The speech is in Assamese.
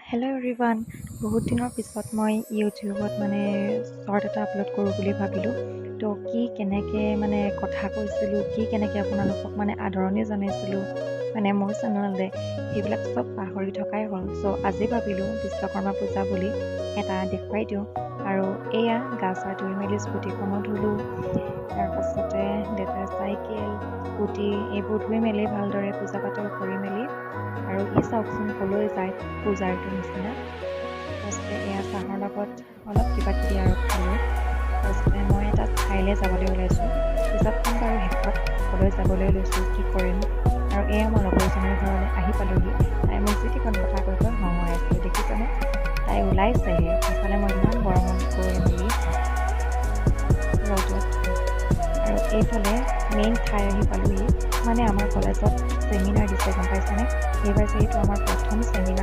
Hello' everyone. বহুত দিনৰ পিছত মই ইউটিউবত শ্বৰ্ট এটা আপলোড কৰোঁ বুলি ভাবিলোঁ। তো কেনেকৈ কথা কৈছিলোঁ, কেনেকৈ আপোনালোকক আদৰণি জনাইছিলোঁ মোৰ চেনেলতে, সেইবিলাক চব পাহৰি থকাই হ'ল। চ' আজি ভাবিলোঁ বিশ্বকৰ্মা পূজা বুলি এটা দেখুৱাই দিওঁ। আৰু এয়া গা চা ধুই মেলি স্কুটিখনো ধুলোঁ, তাৰপাছতে দেউতাৰ চাইকেল স্কুটি এইবোৰ ধুই মেলি ভালদৰে পূজা পাতল কৰি মেলি, আৰু চাওকচোন ক'লৈ যায় পূজাৰটো নিচিনা। তাৰপিছতে এয়া চাহৰ লগত অলপ কিবা কিবি আৰু খালোঁ। তাৰপিছতে মই এটা ঠাইলৈ যাবলৈ ওলাইছোঁ, পিছত ক'ম বাৰু শেষত ক'লৈ যাবলৈ লৈছোঁ, কি কৰিম। আৰু এয়া মই লগৰজনীৰ ঘৰলৈ আহি পালোঁহি। তাই মোক যি টিখন কথা কৈ কৈ হহুৱাই আছে, দেখিছেনে? তাই ওলাইছেহে, ইফালে মই ইমান গৰমত গৈ মেলি ৰ'দত। আৰু এইফালে মেইন ঠাই আহি পালোঁহি। আমাৰ কলেজত ছেমিনাৰ দিছে, গম পাইছেনে? এইবাৰ যিহেতু আমাৰ প্ৰথম ছেমিনাৰ